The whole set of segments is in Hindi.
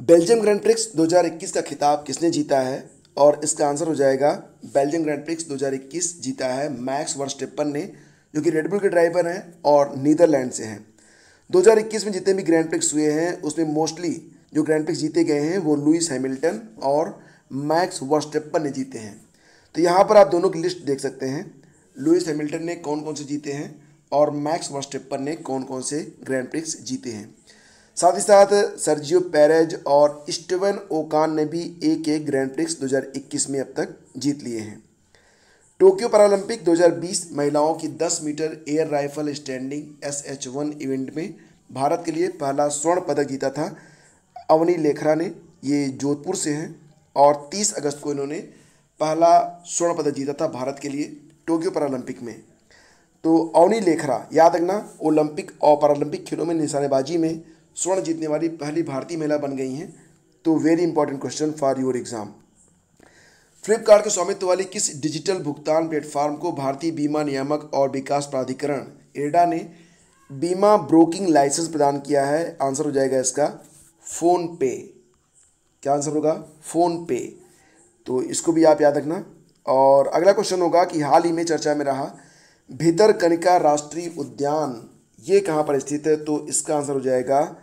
बेल्जियम ग्रैंड प्रिक्स 2021 का खिताब किसने जीता है? और इसका आंसर हो जाएगा बेल्जियम ग्रैंड प्रिक्स 2021 जीता है मैक्स वर्स्टेपन ने, जो कि रेडबुल के ड्राइवर हैं और नीदरलैंड से हैं। 2021 में जितने भी ग्रैंड प्रिक्स हुए हैं उसमें मोस्टली जो ग्रैंड प्रिक्स जीते गए हैं वो लुइस हैमिल्टन और मैक्स वर्स्टेपन ने जीते हैं। तो यहाँ पर आप दोनों की लिस्ट देख सकते हैं, लुइस हैमिल्टन ने कौन कौन से जीते हैं और मैक्स वर्स्टेपन ने कौन कौन से ग्रैंड प्रिक्स जीते हैं। साथ ही साथ सर्जियो पेरेज और स्टीवन ओकान ने भी एक एक ग्रैंड प्रिक्स 2021 में अब तक जीत लिए हैं। टोक्यो पैरालंपिक 2020 महिलाओं की 10 metre air rifle standing SH1 event में भारत के लिए पहला स्वर्ण पदक जीता था अवनी लेखरा ने। ये जोधपुर से हैं और 30 अगस्त को इन्होंने पहला स्वर्ण पदक जीता था भारत के लिए टोक्यो पैरालंपिक में। तो अवनी लेखरा याद रखना, ओलंपिक और पैरालंपिक खेलों में निशानेबाजी में स्वर्ण जीतने वाली पहली भारतीय महिला बन गई हैं। तो very important question for your exam. Flipkart के स्वामित्व वाली किस डिजिटल भुगतान प्लेटफॉर्म को भारतीय बीमा नियामक और विकास प्राधिकरण इरडा ने बीमा ब्रोकिंग लाइसेंस प्रदान किया है? आंसर हो जाएगा इसका फ़ोन पे। क्या आंसर होगा? फ़ोन पे। तो इसको भी आप याद रखना। और अगला क्वेश्चन होगा कि हाल ही में चर्चा में रहा भितरकनिका राष्ट्रीय उद्यान ये कहाँ पर स्थित है? तो इसका आंसर हो जाएगा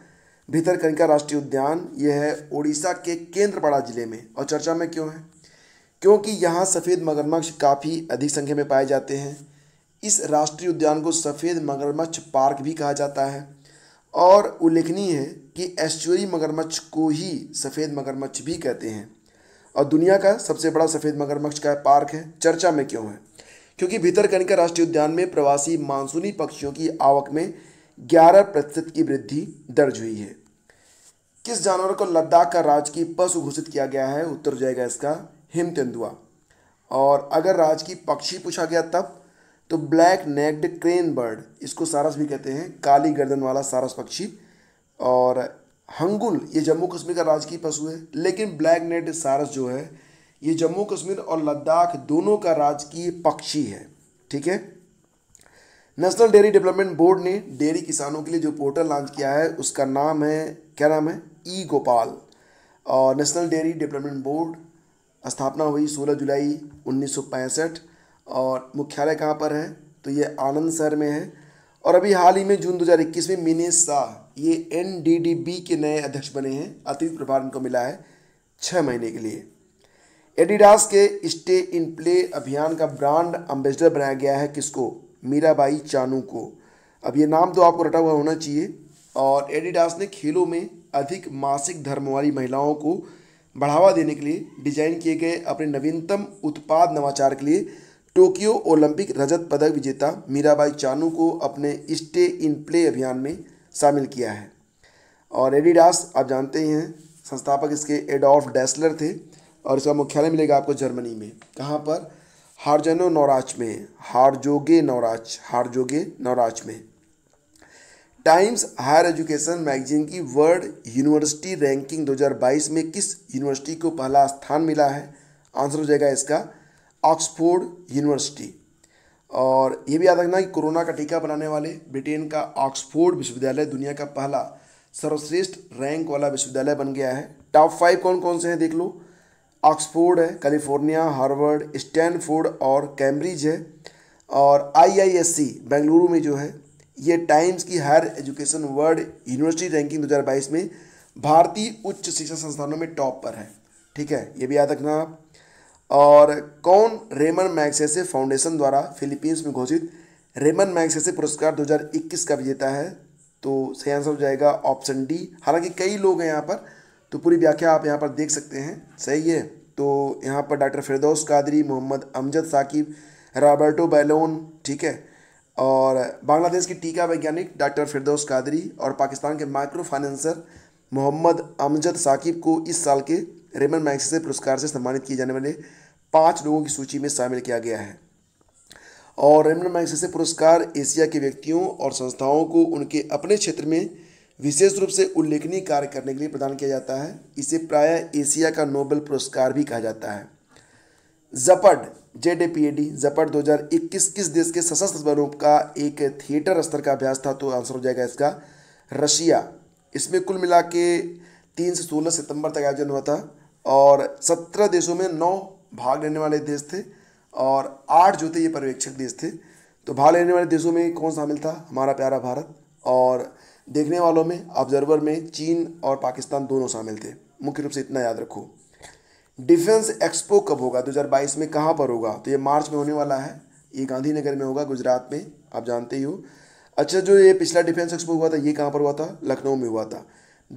भितरकनिका राष्ट्रीय उद्यान ये है ओडिशा के केंद्रपाड़ा जिले में। और चर्चा में क्यों है? क्योंकि यहाँ सफ़ेद मगरमच्छ काफ़ी अधिक संख्या में पाए जाते हैं। इस राष्ट्रीय उद्यान को सफ़ेद मगरमच्छ पार्क भी कहा जाता है और उल्लेखनीय है कि एस्चुरी मगरमच्छ को ही सफ़ेद मगरमच्छ भी कहते हैं और दुनिया का सबसे बड़ा सफ़ेद मगरमच्छ का पार्क है। चर्चा में क्यों है? क्योंकि भितरकनिका राष्ट्रीय उद्यान में प्रवासी मानसूनी पक्षियों की आवक में 11% की वृद्धि दर्ज हुई है। किस जानवर को लद्दाख का राजकीय पशु घोषित किया गया है? उत्तर हो जाएगा इसका हिम तेंदुआ। और अगर राजकीय पक्षी पूछा गया तब तो ब्लैक नेक्ड क्रेन बर्ड, इसको सारस भी कहते हैं, काली गर्दन वाला सारस पक्षी। और हंगुल ये जम्मू कश्मीर का राजकीय पशु है, लेकिन ब्लैक नेक्ड सारस जो है ये जम्मू कश्मीर और लद्दाख दोनों का राजकीय पक्षी है। ठीक है। नेशनल डेयरी डेवलपमेंट बोर्ड ने डेयरी किसानों के लिए जो पोर्टल लॉन्च किया है उसका नाम है, क्या नाम है? ई गोपाल। और नेशनल डेयरी डेवलपमेंट बोर्ड स्थापना हुई 16 जुलाई 1965 और मुख्यालय कहाँ पर है? तो ये आनंद शहर में है। और अभी हाल ही में जून 2021 में मिनेश शाह ये NDDB के नए अध्यक्ष बने हैं। अतिरिक्त प्रभार इनको मिला है 6 महीने के लिए। एडिडास के स्टे इन प्ले अभियान का ब्रांड एम्बेसडर बनाया गया है किसको? मीराबाई चानू को। अब ये नाम तो आपको रटा हुआ होना चाहिए। और एडिडास ने खेलों में अधिक मासिक धर्म वाली महिलाओं को बढ़ावा देने के लिए डिजाइन किए गए अपने नवीनतम उत्पाद नवाचार के लिए टोक्यो ओलंपिक रजत पदक विजेता मीराबाई चानू को अपने स्टे इन प्ले अभियान में शामिल किया है। और एडिडास आप जानते ही हैं संस्थापक इसके एडोल्फ डेसलर थे और इसका मुख्यालय मिलेगा आपको जर्मनी में। कहाँ पर? हारजनो नौराच में, हारजोगे नौराच में। टाइम्स हायर एजुकेशन मैगजीन की वर्ल्ड यूनिवर्सिटी रैंकिंग 2022 में किस यूनिवर्सिटी को पहला स्थान मिला है? आंसर हो जाएगा इसका ऑक्सफोर्ड यूनिवर्सिटी। और ये भी याद रखना कि कोरोना का टीका बनाने वाले ब्रिटेन का ऑक्सफोर्ड विश्वविद्यालय दुनिया का पहला सर्वश्रेष्ठ रैंक वाला विश्वविद्यालय बन गया है। टॉप 5 कौन कौन से हैं देख लो। ऑक्सफोर्ड है, कैलिफोर्निया, हार्वर्ड, स्टैनफोर्ड और कैम्ब्रिज है। और IISc बेंगलुरु में जो है ये टाइम्स की higher education world university ranking 2022 में भारतीय उच्च शिक्षा संस्थानों में टॉप पर है। ठीक है, ये भी याद रखना आप। और कौन रेमन मैग्सेसे फाउंडेशन द्वारा फिलीपींस में घोषित रेमन मैग्सेसे पुरस्कार 2021 का विजेता है? तो सही आंसर हो जाएगा ऑप्शन डी। हालांकि कई लोग हैं यहाँ पर, तो पूरी व्याख्या आप यहाँ पर देख सकते हैं। सही है। तो यहाँ पर डॉक्टर फिरदौस कादरी, मोहम्मद अमजद साकिब, रॉबर्टो बैलोन, ठीक है, और बांग्लादेश की टीका वैज्ञानिक डॉक्टर फिरदौस कादरी और पाकिस्तान के माइक्रो फाइनेंसर मोहम्मद अमजद साकिब को इस साल के रेमन मैग्सेसे पुरस्कार से सम्मानित किए जाने वाले 5 लोगों की सूची में शामिल किया गया है। और रेमन मैग्सेसे पुरस्कार एशिया के व्यक्तियों और संस्थाओं को उनके अपने क्षेत्र में विशेष रूप से उल्लेखनीय कार्य करने के लिए प्रदान किया जाता है। इसे प्रायः एशिया का नोबेल पुरस्कार भी कहा जाता है। जपड ZAPAD जपड 2021 किस देश के सशस्त्र बलों का एक थिएटर स्तर का अभ्यास था? तो आंसर हो जाएगा इसका रशिया। इसमें कुल मिला के 3 से 16 सितंबर तक आयोजन हुआ था और 17 देशों में 9 भाग लेने वाले देश थे और 8 जो थे ये पर्यवेक्षक देश थे। तो भाग लेने वाले देशों में कौन शामिल था? हमारा प्यारा भारत। और देखने वालों में, ऑब्जर्वर में चीन और पाकिस्तान दोनों शामिल थे। मुख्य रूप से इतना याद रखो। डिफेंस एक्सपो कब होगा? 2022 में कहाँ पर होगा? तो ये मार्च में होने वाला है। ये गांधीनगर में होगा, गुजरात में, आप जानते ही हो। अच्छा, जो ये पिछला डिफेंस एक्सपो हुआ था ये कहाँ पर हुआ था? लखनऊ में हुआ था।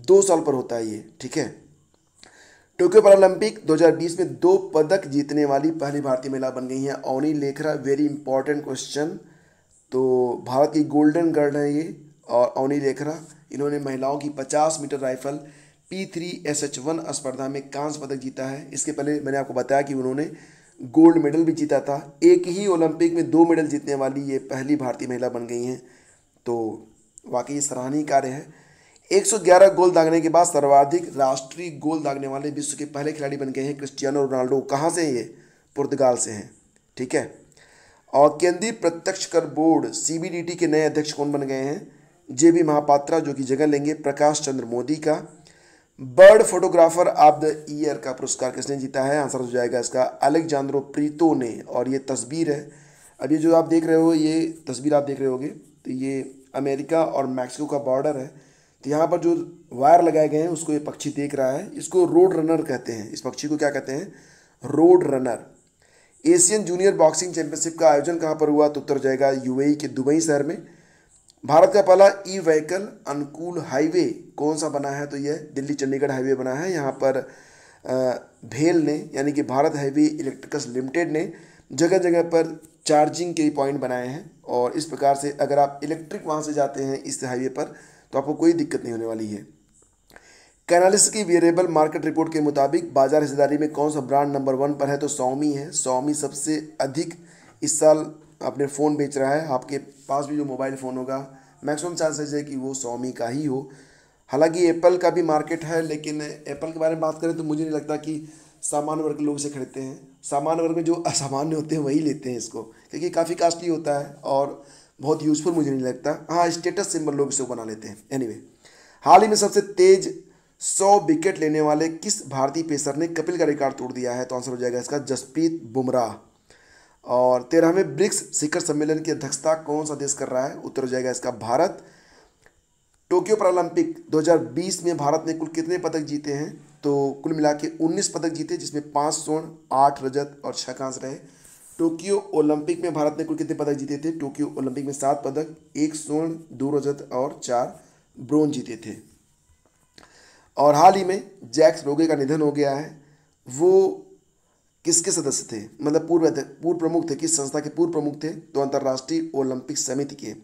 2 साल पर होता है ये, ठीक है। टोक्यो पैरालंपिक 2020 में 2 पदक जीतने वाली पहली भारतीय महिला बन गई हैं Avani Lekhara. Very important question. तो भारत की गोल्डन गर्ल है ये और अवनी लेखरा। इन्होंने महिलाओं की 50 मीटर राइफल P3SH1 स्पर्धा में कांस्य पदक जीता है। इसके पहले मैंने आपको बताया कि उन्होंने गोल्ड मेडल भी जीता था। एक ही ओलंपिक में 2 मेडल जीतने वाली ये पहली भारतीय महिला बन गई हैं। तो वाकई सराहनीय कार्य है। 111 गोल दागने के बाद सर्वाधिक राष्ट्रीय गोल दागने वाले विश्व के पहले खिलाड़ी बन गए हैं क्रिस्टियानो रोनाल्डो। कहाँ से हैं ये? पुर्तगाल से हैं, ठीक है। और केंद्रीय प्रत्यक्ष कर बोर्ड CBDT के नए अध्यक्ष कौन बन गए हैं? JB महापात्रा, जो कि जगह लेंगे प्रकाश चंद्र मोदी का। Bird photographer of the year का पुरस्कार किसने जीता है? आंसर हो जाएगा इसका अलेक्जांद्रो प्रीतो ने। और ये तस्वीर है, अब ये जो आप देख रहे हो, ये तस्वीर आप देख रहे होगे, तो ये अमेरिका और मैक्सिको का बॉर्डर है। तो यहाँ पर जो वायर लगाए गए हैं उसको ये पक्षी देख रहा है। इसको रोड रनर कहते हैं। इस पक्षी को क्या कहते हैं? Road runner. Asian junior boxing championship का आयोजन कहाँ पर हुआ? तो उत्तर जाएगा UAE के दुबई शहर में। भारत का पहला ई-व्हीकल अनुकूल हाईवे कौन सा बना है? तो यह दिल्ली चंडीगढ़ हाईवे बना है। यहाँ पर भेल ने, यानी कि भारत हैवी इलेक्ट्रिकल्स लिमिटेड ने जगह जगह पर चार्जिंग के पॉइंट बनाए हैं और इस प्रकार से अगर आप इलेक्ट्रिक वहाँ से जाते हैं इस हाईवे पर तो आपको कोई दिक्कत नहीं होने वाली है। कैनालिस्ट की वेरिएबल मार्केट रिपोर्ट के मुताबिक बाजार हिस्सेदारी में कौन सा ब्रांड नंबर 1 पर है? तो Xiaomi है। Xiaomi सबसे अधिक इस साल अपने फ़ोन बेच रहा है। आपके पास भी जो मोबाइल फ़ोन होगा मैक्सिमम चांसेस है कि वो Xiaomi का ही हो। हालांकि एप्पल का भी मार्केट है, लेकिन एप्पल के बारे में बात करें तो मुझे नहीं लगता कि सामान्य वर्ग के लोग इसे खरीदते हैं। सामान्य वर्ग में जो असामान्य होते हैं वही लेते हैं इसको, क्योंकि काफ़ी कॉस्टली होता है और बहुत यूज़फुल मुझे नहीं लगता। हाँ, स्टेटस सिंबल लोग इसे बना लेते हैं। एनीवे, हाल ही में सबसे तेज 100 विकेट लेने वाले किस भारतीय पेसर ने कपिल का रिकॉर्ड तोड़ दिया है? तो आंसर हो जाएगा इसका जसप्रीत बुमराह। और 13वें ब्रिक्स शिखर सम्मेलन की अध्यक्षता कौन सा देश कर रहा है? उत्तर हो जाएगा इसका भारत। टोक्यो पैरालंपिक 2020 में भारत ने कुल कितने पदक जीते हैं? तो कुल मिला के 19 पदक जीते, जिसमें 5 स्वर्ण, 8 रजत और 6 कांस्य रहे। टोक्यो ओलंपिक में भारत ने कुल कितने पदक जीते थे? टोक्यो ओलंपिक में 7 पदक, 1 स्वर्ण, 2 रजत और 4 ब्रोंज जीते थे। और हाल ही में जैक्स रोगे का निधन हो गया है। वो किसके सदस्य थे? मतलब पूर्व प्रमुख थे। किस संस्था के पूर्व प्रमुख थे? तो अंतर्राष्ट्रीय ओलंपिक समिति के।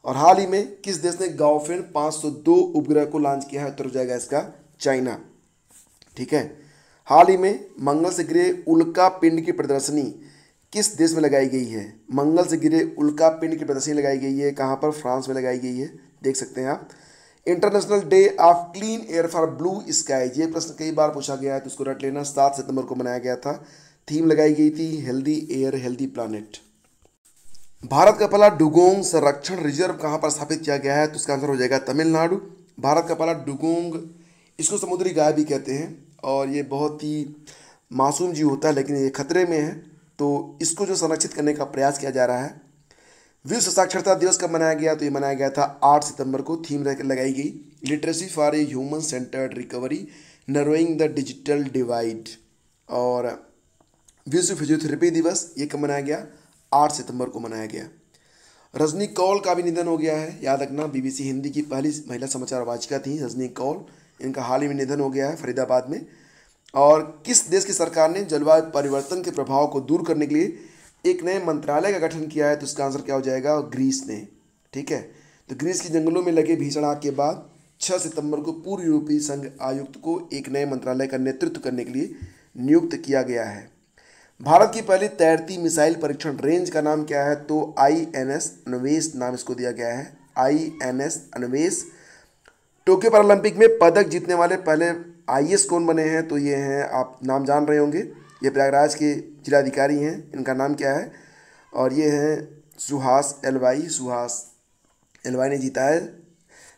और हाल ही में किस देश ने गाओफेन 502 उपग्रह को लॉन्च किया है? उत्तर हो जाएगा इसका चाइना, ठीक है। हाल ही में मंगल से गिरे उल्का पिंड की प्रदर्शनी किस देश में लगाई गई है? मंगल से गिरे उल्का पिंड की प्रदर्शनी लगाई गई है कहाँ पर? फ्रांस में लगाई गई है, देख सकते हैं आप। International day of clean air for blue skies, ये प्रश्न कई बार पूछा गया है तो इसको रट लेना। 7 सितंबर को मनाया गया था। थीम लगाई गई थी healthy air healthy planet. Bharat का पहला डुगोंग संरक्षण रिजर्व कहाँ पर स्थापित किया गया है? तो इसका आंसर हो जाएगा तमिलनाडु। भारत का पहला डुगोंग, इसको समुद्री गाय भी कहते हैं और ये बहुत ही मासूम जीव होता है, लेकिन ये खतरे में है, तो इसको जो संरक्षित करने का प्रयास किया जा रहा है। विश्व साक्षरता दिवस कब मनाया गया? तो ये मनाया गया था 8 सितंबर को। थीम लगाई गई literacy for a human centred recovery narrowing the digital divide. और विश्व फिजियोथेरेपी दिवस ये कब मनाया गया? 8 सितंबर को मनाया गया। रजनी कौल का भी निधन हो गया है, याद रखना। BBC हिंदी की पहली महिला समाचार वाचिका थी रजनी कौल। इनका हाल ही में निधन हो गया है फरीदाबाद में। और किस देश की सरकार ने जलवायु परिवर्तन के प्रभाव को दूर करने के लिए एक नए मंत्रालय का गठन किया है? तो इसका आंसर क्या हो जाएगा? ग्रीस ने, ठीक है। तो ग्रीस के जंगलों में लगे भीषण आग के बाद 6 सितंबर को पूर्व यूरोपीय संघ आयुक्त को एक नए मंत्रालय का नेतृत्व करने के लिए नियुक्त किया गया है। भारत की पहली तैरती मिसाइल परीक्षण रेंज का नाम क्या है? तो INS अन्वेष नाम इसको दिया गया है, INS अन्वेष। टोक्यो पैरालंपिक में पदक जीतने वाले पहले IAS कौन बने हैं? तो ये हैं, आप नाम जान रहे होंगे, ये प्रयागराज के जिलाधिकारी हैं। इनका नाम क्या है? और ये हैं सुहास एलवाई। सुहास एलवाई ने जीता है।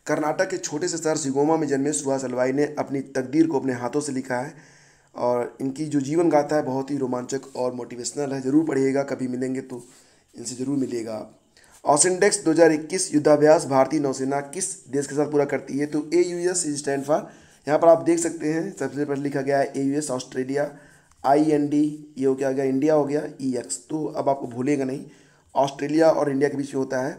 कर्नाटक के छोटे से शहर शिगोमा में जन्मे सुहास हलवाई ने अपनी तकदीर को अपने हाथों से लिखा है और इनकी जो जीवन गाथा है बहुत ही रोमांचक और मोटिवेशनल है। ज़रूर पढ़िएगा, कभी मिलेंगे तो इनसे ज़रूर मिलिएगा आप। ऑसिनडेक्स 2021 युद्धाभ्यास भारतीय नौसेना किस देश के साथ पूरा करती है? तो AUS इज स्टैंड फॉर, यहाँ पर आप देख सकते हैं सबसे पहले लिखा गया है AUS ऑस्ट्रेलिया, IND ये हो क्या गया, इंडिया हो गया, EX, तो अब आपको भूलेगा नहीं, ऑस्ट्रेलिया और इंडिया के बीच में होता है।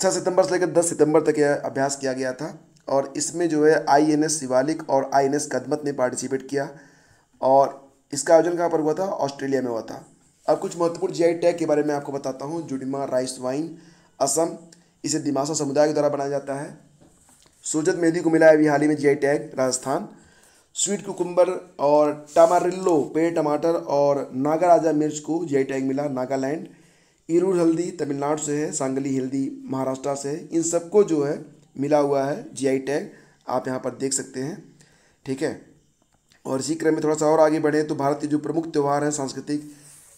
6 सितंबर से लेकर 10 सितंबर तक यह अभ्यास किया गया था और इसमें जो है INS शिवालिक और INS कदमत ने पार्टिसिपेट किया और इसका आयोजन कहाँ पर हुआ था? ऑस्ट्रेलिया में हुआ था। अब कुछ महत्वपूर्ण GI टैग के बारे में आपको बताता हूँ। जुडिमा राइस वाइन असम, इसे दिमासा समुदाय के द्वारा बनाया जाता है। सोजत मेहंदी को मिला है अभी हाल ही में GI tag Rajasthan. Sweet cucumber और टामारिल्लो पेड़ टमाटर और नागाराजा मिर्च को GI टैग मिला नागालैंड। इरूर हल्दी तमिलनाडु से है, सांगली हल्दी महाराष्ट्र से है। इन सबको जो है मिला हुआ है GI टैग, आप यहाँ पर देख सकते हैं, ठीक है। और इसी क्रम में थोड़ा सा और आगे बढ़े तो भारत के जो प्रमुख त्यौहार हैं सांस्कृतिक,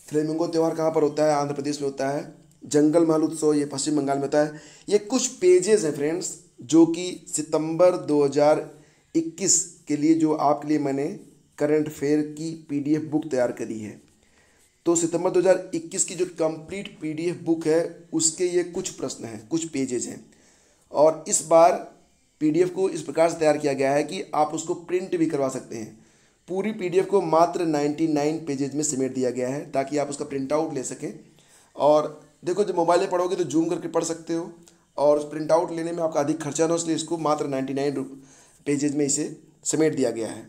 फ्लेमिंगो त्यौहार कहाँ पर होता है? आंध्र प्रदेश में होता है। जंगल महल उत्सव ये पश्चिम बंगाल में होता है। ये कुछ पेजेस हैं फ्रेंड्स जो कि सितंबर 2021 के लिए जो आपके लिए मैंने करंट अफेयर की PDF बुक तैयार करी है। तो सितंबर 2021 की जो कंप्लीट PDF बुक है उसके ये कुछ प्रश्न हैं, कुछ पेजेज हैं और इस बार PDF को इस प्रकार से तैयार किया गया है कि आप उसको प्रिंट भी करवा सकते हैं। पूरी PDF को मात्र 99 पेजेज में समेट दिया गया है ताकि आप उसका प्रिंट आउट ले सकें। और देखो जब मोबाइल में पढ़ोगे तो जूम करके पढ़ सकते हो और उस प्रिंट आउट लेने में आपका अधिक खर्चा ना हो, इसलिए इसको मात्र 99 पेजेज में इसे समेट दिया गया है।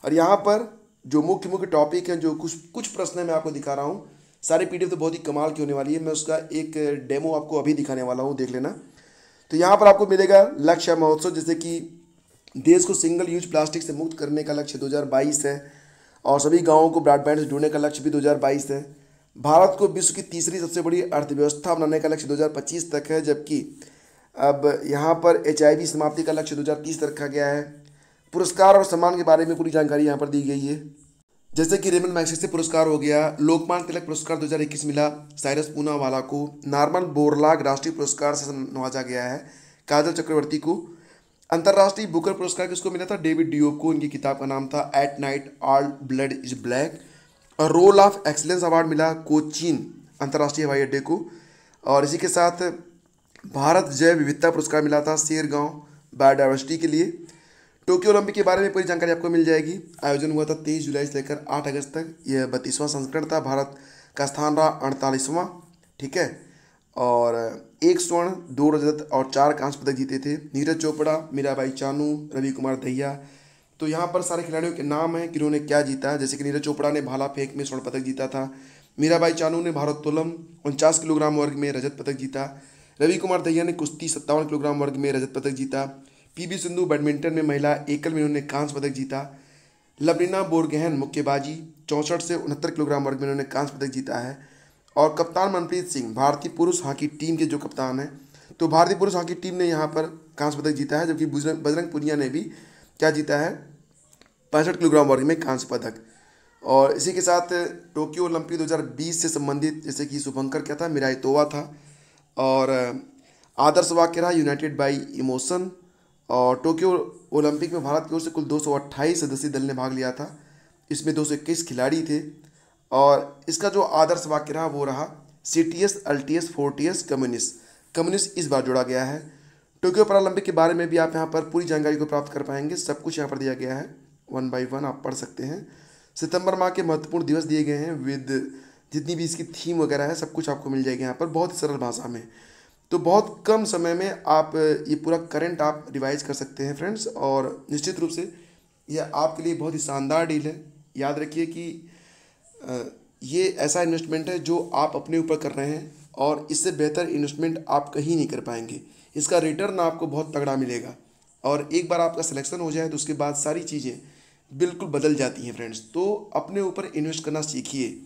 और यहाँ पर जो मुख्य मुख्य टॉपिक हैं, जो कुछ प्रश्न है मैं आपको दिखा रहा हूँ। सारी PDF तो बहुत ही कमाल की होने वाली है। मैं उसका एक डेमो आपको अभी दिखाने वाला हूँ, देख लेना। तो यहाँ पर आपको मिलेगा लक्ष्य महोत्सव, जैसे कि देश को सिंगल यूज प्लास्टिक से मुक्त करने का लक्ष्य 2022 है और सभी गाँवों को ब्रॉडबैंड से जोड़ने का लक्ष्य भी 2022 है। भारत को विश्व की तीसरी सबसे बड़ी अर्थव्यवस्था बनाने का लक्ष्य 2025 तक है, जबकि अब यहाँ पर HIV समाप्ति का लक्ष्य 2030 तक रखा गया है। पुरस्कार और सम्मान के बारे में पूरी जानकारी यहाँ पर दी गई है, जैसे कि रेमन मैग्सेसे पुरस्कार हो गया, लोकमान्य तिलक पुरस्कार 2021 मिला साइरस पूनावाला को, नॉर्मन बोरलाग राष्ट्रीय पुरस्कार से नवाजा गया है काजल चक्रवर्ती को। अंतर्राष्ट्रीय बुकर पुरस्कार किसको मिला था? डेविड डियोप को, इनकी किताब का नाम था at night all blood is black. और रोल ऑफ एक्सीलेंस अवार्ड मिला कोचीन अंतर्राष्ट्रीय हवाई अड्डे को। और इसी के साथ भारत जैव विविधता पुरस्कार मिला था शेरगांव बायोडाइवर्सिटी के लिए। टोक्यो ओलंपिक के बारे में पूरी जानकारी आपको मिल जाएगी। आयोजन हुआ था 23 जुलाई से लेकर 8 अगस्त तक। यह 32वां संस्करण था। भारत का स्थान रहा 48वां, ठीक है। और 1 स्वर्ण 2 रजत और 4 कांस्य पदक जीते थे नीरज चोपड़ा, मीराबाई चानू, रवि कुमार दहिया। तो यहाँ पर सारे खिलाड़ियों के नाम हैं कि उन्होंने क्या जीता, जैसे कि नीरज चोपड़ा ने भाला फेंक में स्वर्ण पदक जीता था, मीराबाई चानू ने भारोत्तोलन 49 किलोग्राम वर्ग में रजत पदक जीता, रवि कुमार दहिया ने कुश्ती 57 किलोग्राम वर्ग में रजत पदक जीता, PV सिंधु बैडमिंटन में महिला एकल में उन्होंने कांस्य पदक जीता, लवलीना बोरगोहेन मुक्केबाजी 64 से 69 किलोग्राम वर्ग में उन्होंने कांस्य पदक जीता है। और कप्तान मनप्रीत सिंह भारतीय पुरुष हॉकी टीम के जो कप्तान हैं, तो भारतीय पुरुष हॉकी टीम ने यहाँ पर कांस्य पदक जीता है, जबकि बजरंग पुनिया ने भी क्या जीता है? 65 किलोग्राम वर्ग में कांस्य पदक। और इसी के साथ टोक्यो ओलंपिक 2020 से संबंधित जैसे कि शुभंकर क्या था? मिराई तोवा था। और आदर्श वाक्य रहा यूनाइटेड बाई इमोशन। और टोक्यो ओलंपिक में भारत की ओर से कुल 228 सदस्यीय दल ने भाग लिया था। इसमें 221 खिलाड़ी थे। और इसका जो आदर्श वाक्य रहा वो रहा CTS अल्टीएस फोर्टियस कम्युनिस्ट। कम्युनिस्ट इस बार जोड़ा गया है। टोक्यो पैरालंपिक के बारे में भी आप यहाँ पर पूरी जानकारी को प्राप्त कर पाएंगे। सब कुछ यहाँ पर दिया गया है, 1 by 1 आप पढ़ सकते हैं। सितंबर माह के महत्वपूर्ण दिवस दिए गए हैं विद जितनी भी इसकी थीम वगैरह है, सब कुछ आपको मिल जाएगा यहाँ पर बहुत ही सरल भाषा में। तो बहुत कम समय में आप ये पूरा करंट आप रिवाइज कर सकते हैं फ्रेंड्स। और निश्चित रूप से यह आपके लिए बहुत ही शानदार डील है। याद रखिए कि ये ऐसा इन्वेस्टमेंट है जो आप अपने ऊपर कर रहे हैं और इससे बेहतर इन्वेस्टमेंट आप कहीं नहीं कर पाएंगे। इसका रिटर्न आपको बहुत तगड़ा मिलेगा और एक बार आपका सिलेक्शन हो जाए तो उसके बाद सारी चीज़ें बिल्कुल बदल जाती हैं फ्रेंड्स। तो अपने ऊपर इन्वेस्ट करना सीखिए।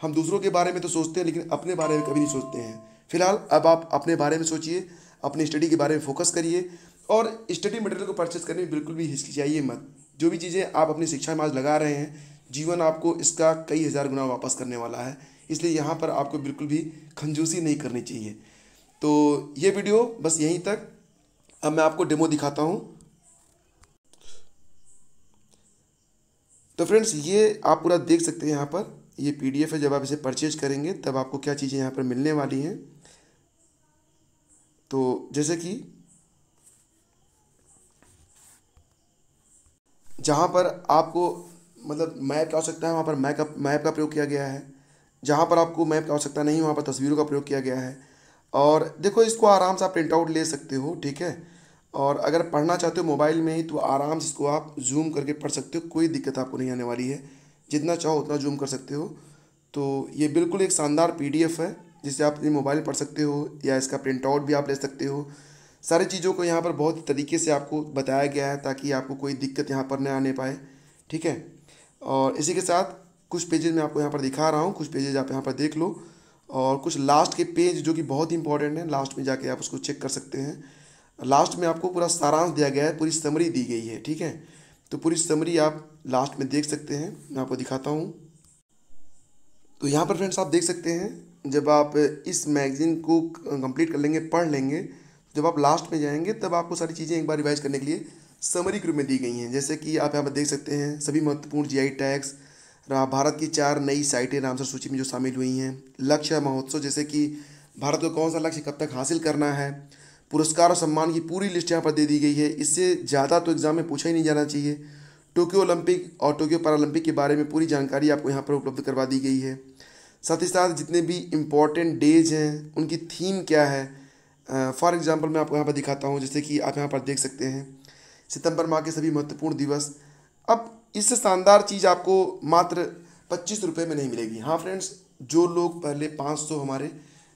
हम दूसरों के बारे में तो सोचते हैं लेकिन अपने बारे में कभी नहीं सोचते हैं। फिलहाल अब आप अपने बारे में सोचिए, अपनी स्टडी के बारे में फोकस करिए और स्टडी मटेरियल को परचेस करने में बिल्कुल भी हिचकिचाइए मत। जो भी चीज़ें आप अपनी शिक्षा में आज लगा रहे हैं, जीवन आपको इसका कई हज़ार गुना वापस करने वाला है। इसलिए यहाँ पर आपको बिल्कुल भी कंजूसी नहीं करनी चाहिए। तो ये वीडियो बस यहीं तक। अब मैं आपको डेमो दिखाता हूँ। तो फ्रेंड्स ये आप पूरा देख सकते हैं, यहाँ पर ये PDF है। जब आप इसे परचेज करेंगे तब आपको क्या चीज़ें यहाँ पर मिलने वाली हैं। तो जैसे कि जहाँ पर आपको मतलब मैप की आवश्यकता है वहाँ पर मैप का प्रयोग किया गया है। जहाँ पर आपको मैप की आवश्यकता नहीं वहाँ पर तस्वीरों का प्रयोग किया गया है। और देखो इसको आराम से आप प्रिंट आउट ले सकते हो, ठीक है। और अगर पढ़ना चाहते हो मोबाइल में ही तो आराम से इसको आप जूम करके पढ़ सकते हो, कोई दिक्कत आपको नहीं आने वाली है। जितना चाहो उतना जूम कर सकते हो। तो ये बिल्कुल एक शानदार PDF है जिसे आप अपने मोबाइल में पढ़ सकते हो या इसका प्रिंट आउट भी आप ले सकते हो। सारी चीज़ों को यहाँ पर बहुत तरीके से आपको बताया गया है ताकि आपको कोई दिक्कत यहाँ पर न आने पाए, ठीक है। और इसी के साथ कुछ पेजेज मैं आपको यहाँ पर दिखा रहा हूँ, कुछ पेजेज आप यहाँ पर देख लो। और कुछ लास्ट के पेज जो कि बहुत इंपॉर्टेंट है, लास्ट में जाके आप उसको चेक कर सकते हैं। लास्ट में आपको पूरा सारांश दिया गया है, पूरी समरी दी गई है, ठीक है। तो पूरी समरी आप लास्ट में देख सकते हैं, मैं आपको दिखाता हूँ। तो यहाँ पर फ्रेंड्स आप देख सकते हैं, जब आप इस मैगज़ीन को कंप्लीट कर लेंगे, पढ़ लेंगे, जब आप लास्ट में जाएंगे तब आपको सारी चीज़ें एक बार रिवाइज करने के लिए समरी के रूप में दी गई हैं। जैसे कि आप यहाँ पर देख सकते हैं सभी महत्वपूर्ण GI टैग्स, भारत की 4 नई साइटें रामसर सूची में जो शामिल हुई हैं, लक्ष्य महोत्सव जैसे कि भारत को कौन सा लक्ष्य कब तक हासिल करना है, पुरस्कार और सम्मान की पूरी लिस्ट यहाँ पर दे दी गई है। इससे ज़्यादा तो एग्ज़ाम में पूछा ही नहीं जाना चाहिए। टोक्यो ओलंपिक और टोक्यो पैरालंपिक के बारे में पूरी जानकारी आपको यहाँ पर उपलब्ध करवा दी गई है। साथ ही साथ जितने भी इम्पॉर्टेंट डेज हैं उनकी थीम क्या है, फॉर एग्जांपल मैं आपको यहाँ पर दिखाता हूँ। जैसे कि आप यहाँ पर देख सकते हैं सितंबर माह के सभी महत्वपूर्ण दिवस। अब इससे शानदार चीज़ आपको मात्र 25 रुपये में नहीं मिलेगी। हाँ फ्रेंड्स, जो लोग पहले 500 हमारे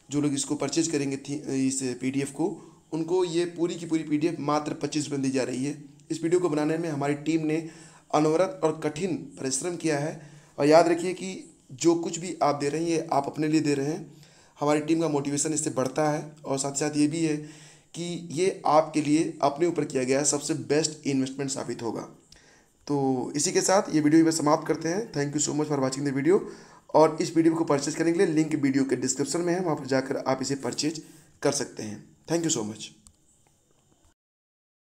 जो लोग इसको परचेज करेंगे इस PDF को, उनको ये पूरी की पूरी PDF मात्र 25 रुपये में दी जा रही है। इस वीडियो को बनाने में हमारी टीम ने अनवरत और कठिन परिश्रम किया है। और याद रखिए कि जो कुछ भी आप दे रहे हैं ये आप अपने लिए दे रहे हैं। हमारी टीम का मोटिवेशन इससे बढ़ता है। और साथ ही साथ ये भी है कि ये आपके लिए अपने ऊपर किया गया सबसे बेस्ट इन्वेस्टमेंट साबित होगा। तो इसी के साथ ये वीडियो में समाप्त करते हैं। Thank you so much for watching the video. और इस वीडियो को परचेज करने के लिए लिंक वीडियो के डिस्क्रिप्शन में है, वहाँ पर जाकर आप इसे परचेज कर सकते हैं। Thank you so much.